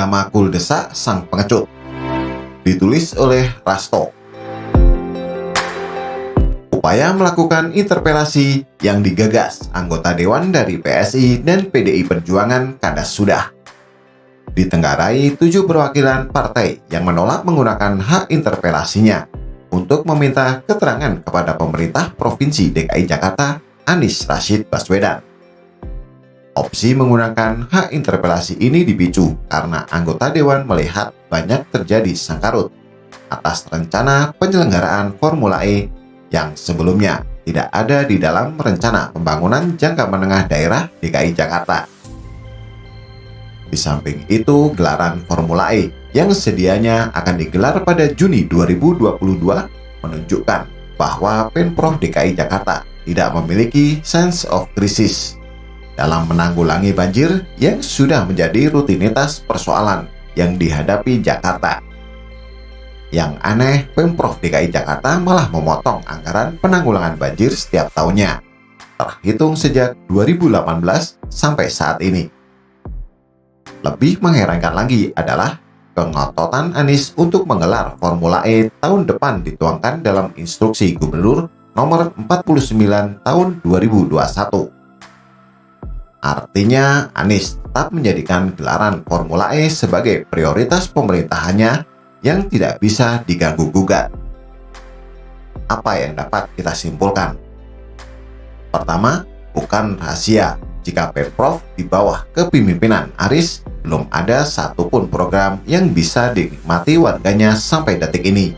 bernama Kuldesak Sang Pengecut. Ditulis oleh Rasto. Upaya melakukan interpelasi yang digagas anggota Dewan dari PSI dan PDI Perjuangan kandas sudah. Ditenggarai 7 perwakilan partai yang menolak menggunakan hak interpelasinya untuk meminta keterangan kepada pemerintah Provinsi DKI Jakarta Anies Rashid Baswedan. Opsi menggunakan hak interpelasi ini dipicu karena anggota Dewan melihat banyak terjadi sangkarut atas rencana penyelenggaraan Formula E yang sebelumnya tidak ada di dalam rencana pembangunan jangka menengah daerah DKI Jakarta. Di samping itu, gelaran Formula E yang sedianya akan digelar pada Juni 2022 menunjukkan bahwa Pemprov DKI Jakarta tidak memiliki sense of crisis dalam menanggulangi banjir yang sudah menjadi rutinitas persoalan yang dihadapi Jakarta. Yang aneh, Pemprov DKI Jakarta malah memotong anggaran penanggulangan banjir setiap tahunnya, terhitung sejak 2018 sampai saat ini. Lebih mengherankan lagi adalah kengototan Anies untuk menggelar Formula E tahun depan dituangkan dalam Instruksi Gubernur Nomor 49 Tahun 2021. Artinya, Anies tetap menjadikan gelaran Formula E sebagai prioritas pemerintahannya yang tidak bisa diganggu-gugat. Apa yang dapat kita simpulkan? Pertama, bukan rahasia jika Pemprov di bawah kepemimpinan Aris belum ada satupun program yang bisa dinikmati warganya sampai detik ini.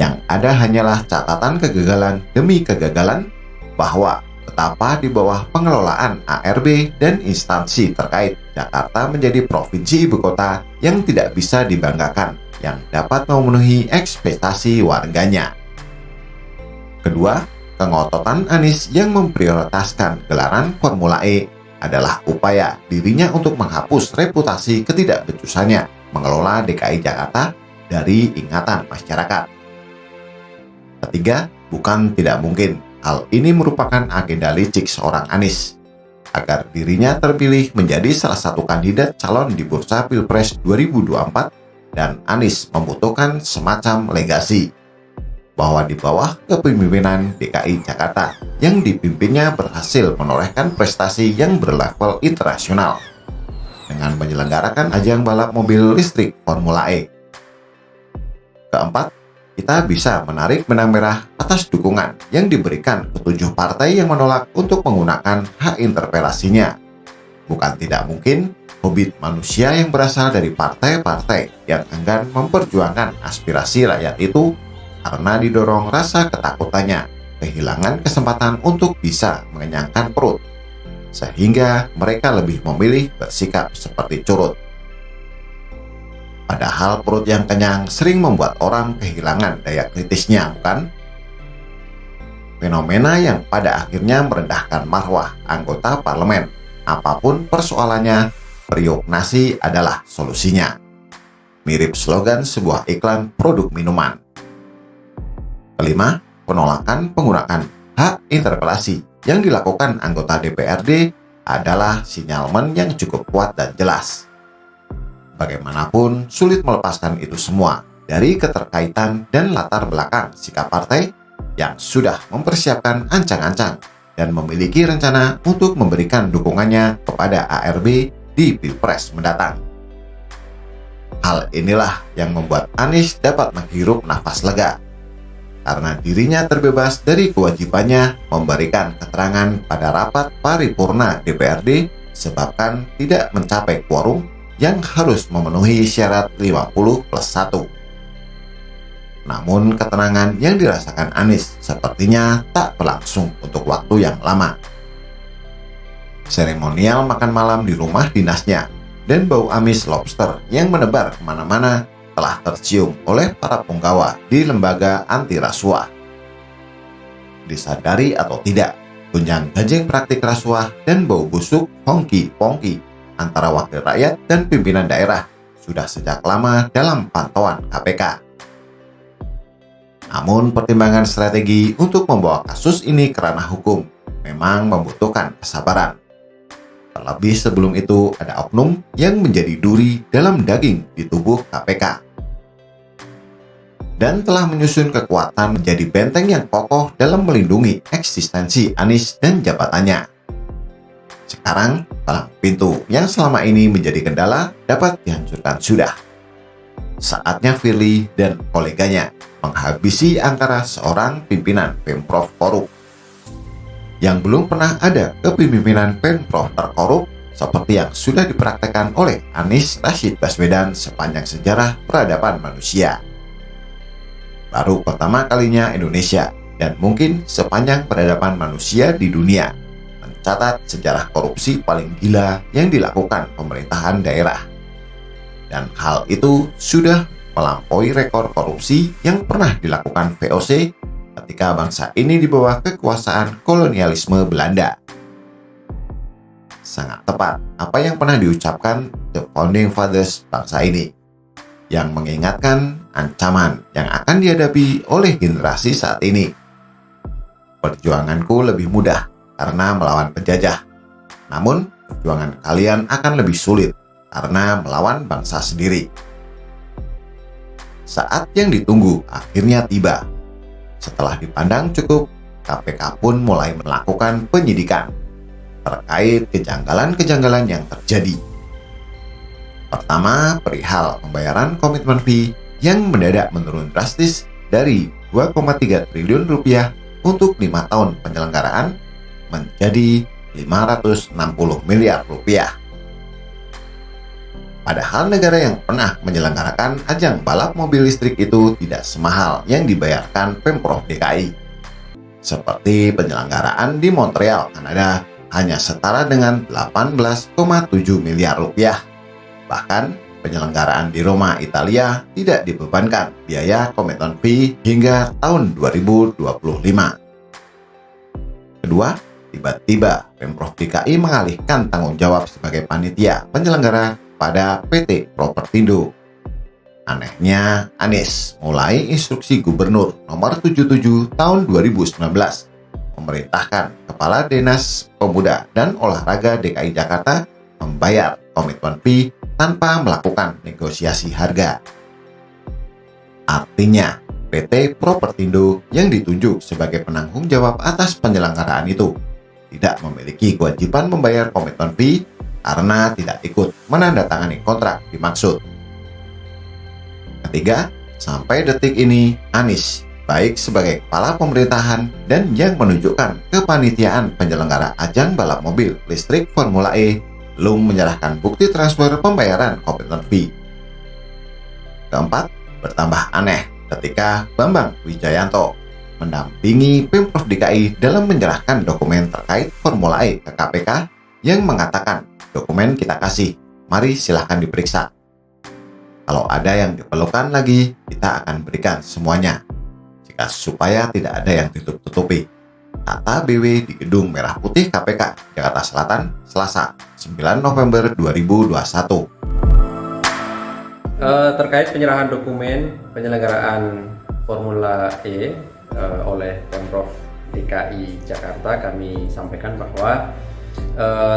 Yang ada hanyalah catatan kegagalan demi kegagalan bahwa betapa di bawah pengelolaan ARB dan instansi terkait, Jakarta menjadi provinsi ibu kota yang tidak bisa dibanggakan, yang dapat memenuhi ekspektasi warganya. Kedua, kengototan Anies yang memprioritaskan gelaran Formula E adalah upaya dirinya untuk menghapus reputasi ketidakbecusannya mengelola DKI Jakarta dari ingatan masyarakat. Ketiga, bukan tidak mungkin hal ini merupakan agenda licik seorang Anies agar dirinya terpilih menjadi salah satu kandidat calon di bursa Pilpres 2024 dan Anies membutuhkan semacam legasi bahwa di bawah kepemimpinan DKI Jakarta yang dipimpinnya berhasil menorehkan prestasi yang berlevel internasional dengan menyelenggarakan ajang balap mobil listrik Formula E. Keempat, kita bisa menarik benang merah atas dukungan yang diberikan ke-7 partai yang menolak untuk menggunakan hak interpelasinya. Bukan tidak mungkin, hobbit manusia yang berasal dari partai-partai yang enggan memperjuangkan aspirasi rakyat itu karena didorong rasa ketakutannya kehilangan kesempatan untuk bisa mengenyangkan perut, sehingga mereka lebih memilih bersikap seperti curut. Padahal perut yang kenyang sering membuat orang kehilangan daya kritisnya, bukan? Fenomena yang pada akhirnya merendahkan marwah anggota parlemen. Apapun persoalannya, periuk nasi adalah solusinya. Mirip slogan sebuah iklan produk minuman. Kelima, penolakan penggunaan hak interpelasi yang dilakukan anggota DPRD adalah sinyalmen yang cukup kuat dan jelas. Bagaimanapun, sulit melepaskan itu semua dari keterkaitan dan latar belakang sikap partai yang sudah mempersiapkan ancang-ancang dan memiliki rencana untuk memberikan dukungannya kepada ARB di Pilpres mendatang. Hal inilah yang membuat Anies dapat menghirup nafas lega, karena dirinya terbebas dari kewajibannya memberikan keterangan pada rapat paripurna DPRD sebabkan tidak mencapai quorum yang harus memenuhi syarat 50+1. Namun ketenangan yang dirasakan Anies sepertinya tak berlangsung untuk waktu yang lama. Seremonial makan malam di rumah dinasnya dan bau amis lobster yang menebar kemana-mana telah tercium oleh para punggawa di lembaga anti rasuah. Disadari atau tidak, gonjang-ganjing praktik rasuah dan bau busuk hongki-pongki antara wakil rakyat dan pimpinan daerah sudah sejak lama dalam pantauan KPK. Namun pertimbangan strategi untuk membawa kasus ini ke ranah hukum memang membutuhkan kesabaran. Terlebih sebelum itu ada oknum yang menjadi duri dalam daging di tubuh KPK dan telah menyusun kekuatan menjadi benteng yang kokoh dalam melindungi eksistensi Anies dan jabatannya. Sekarang, palang pintu yang selama ini menjadi kendala dapat dihancurkan sudah. Saatnya Firly dan koleganya menghabisi antara seorang pimpinan Pemprov korup. Yang belum pernah ada kepemimpinan Pemprov terkorup seperti yang sudah dipraktekkan oleh Anies Rashid Baswedan sepanjang sejarah peradaban manusia. Baru pertama kalinya Indonesia, dan mungkin sepanjang peradaban manusia di dunia, mencatat sejarah korupsi paling gila yang dilakukan pemerintahan daerah. Dan hal itu sudah melampaui rekor korupsi yang pernah dilakukan VOC ketika bangsa ini di bawah kekuasaan kolonialisme Belanda. Sangat tepat apa yang pernah diucapkan The Founding Fathers bangsa ini, yang mengingatkan ancaman yang akan dihadapi oleh generasi saat ini. Perjuanganku lebih mudah karena melawan penjajah, namun perjuangan kalian akan lebih sulit karena melawan bangsa sendiri. Saat yang ditunggu akhirnya tiba. Setelah dipandang cukup, KPK pun mulai melakukan penyidikan terkait kejanggalan-kejanggalan yang terjadi. Pertama, perihal pembayaran komitmen fee yang mendadak menurun drastis dari 2,3 triliun rupiah untuk 5 tahun penyelenggaraan menjadi 560 miliar rupiah. Padahal negara yang pernah menyelenggarakan ajang balap mobil listrik itu tidak semahal yang dibayarkan Pemprov DKI. Seperti penyelenggaraan di Montreal, Kanada, hanya setara dengan 18,7 miliar rupiah. Bahkan, penyelenggaraan di Roma, Italia tidak dibebankan biaya komitmen fee hingga tahun 2025. Kedua, tiba-tiba Pemprov DKI mengalihkan tanggung jawab sebagai panitia penyelenggara pada PT Propertindo. Anehnya, Anies mulai instruksi Gubernur nomor 77 tahun 2019 memerintahkan Kepala Dinas Pemuda dan Olahraga DKI Jakarta membayar komitmen fee tanpa melakukan negosiasi harga. Artinya, PT Propertindo yang ditunjuk sebagai penanggung jawab atas penyelenggaraan itu tidak memiliki kewajiban membayar komitmen fee karena tidak ikut menandatangani kontrak dimaksud. Ketiga, sampai detik ini Anies, baik sebagai kepala pemerintahan dan yang menunjukkan kepanitiaan penyelenggara ajang balap mobil listrik Formula E, belum menyerahkan bukti transfer pembayaran komitmen fee. Keempat, bertambah aneh ketika Bambang Wijayanto mendampingi Pemprov DKI dalam menyerahkan dokumen terkait Formula E ke KPK yang mengatakan, dokumen kita kasih, mari silahkan diperiksa. Kalau ada yang diperlukan lagi, kita akan berikan semuanya, jika supaya tidak ada yang ditutup-tutupi, kata BW di Gedung Merah Putih KPK, Jakarta Selatan, Selasa, 9 November 2021. Terkait penyerahan dokumen penyelenggaraan Formula E oleh Pemprov DKI Jakarta, kami sampaikan bahwa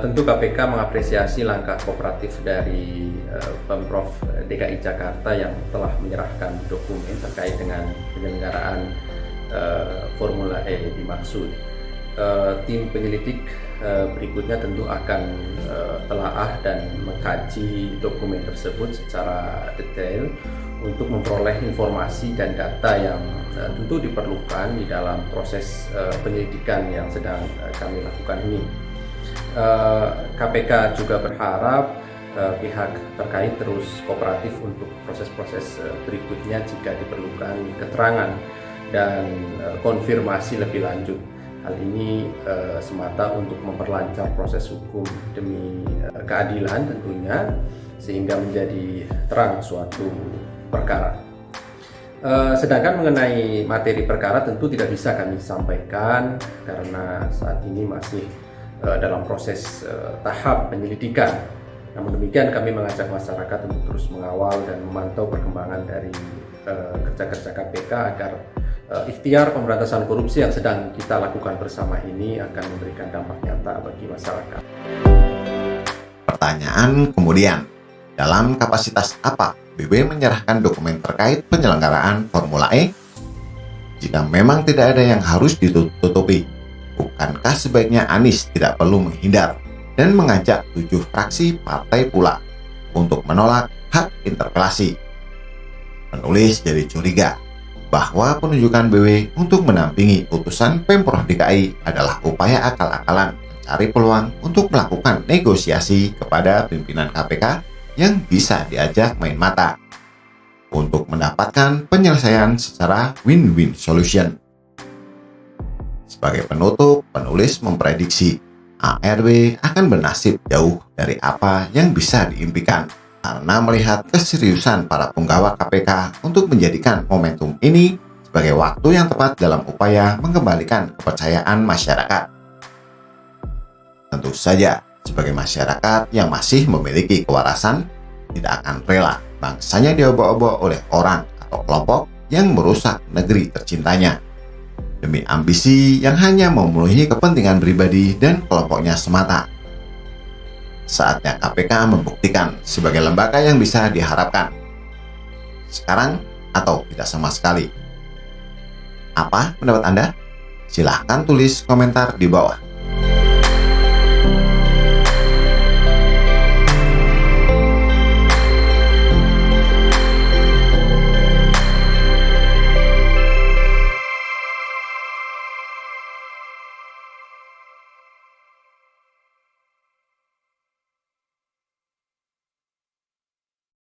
tentu KPK mengapresiasi langkah kooperatif dari Pemprov DKI Jakarta yang telah menyerahkan dokumen terkait dengan penyelenggaraan Formula E dimaksud. Tim penyelidik berikutnya tentu akan telaah dan mengkaji dokumen tersebut secara detail untuk memperoleh informasi dan data yang tentu diperlukan di dalam proses penyelidikan yang sedang kami lakukan ini. KPK juga berharap pihak terkait terus kooperatif untuk proses-proses berikutnya jika diperlukan keterangan dan konfirmasi lebih lanjut. Hal ini semata untuk memperlancar proses hukum demi keadilan tentunya, sehingga menjadi terang suatu perkara. Sedangkan mengenai materi perkara tentu tidak bisa kami sampaikan karena saat ini masih dalam proses tahap penyelidikan. Namun demikian, kami mengajak masyarakat untuk terus mengawal dan memantau perkembangan dari kerja-kerja KPK agar ikhtiar pemberantasan korupsi yang sedang kita lakukan bersama ini akan memberikan dampak nyata bagi masyarakat. Pertanyaan kemudian, dalam kapasitas apa BW menyerahkan dokumen terkait penyelenggaraan Formula E? Jika memang tidak ada yang harus ditutupi, bukankah sebaiknya Anies tidak perlu menghindar dan mengajak 7 fraksi partai pula untuk menolak hak interpelasi? Penulis jadi curiga bahwa penunjukan BW untuk menampingi putusan Pemprov DKI adalah upaya akal-akalan mencari peluang untuk melakukan negosiasi kepada pimpinan KPK yang bisa diajak main mata untuk mendapatkan penyelesaian secara win-win solution. Sebagai penutup, penulis memprediksi ARW akan bernasib jauh dari apa yang bisa diimpikan karena melihat keseriusan para penggawa KPK untuk menjadikan momentum ini sebagai waktu yang tepat dalam upaya mengembalikan kepercayaan masyarakat. Tentu saja, sebagai masyarakat yang masih memiliki kewarasan, tidak akan rela bangsanya diobok-obok oleh orang atau kelompok yang merusak negeri tercintanya demi ambisi yang hanya memenuhi kepentingan pribadi dan kelompoknya semata. Saatnya KPK membuktikan sebagai lembaga yang bisa diharapkan. Sekarang atau tidak sama sekali. Apa pendapat Anda? Silahkan tulis komentar di bawah.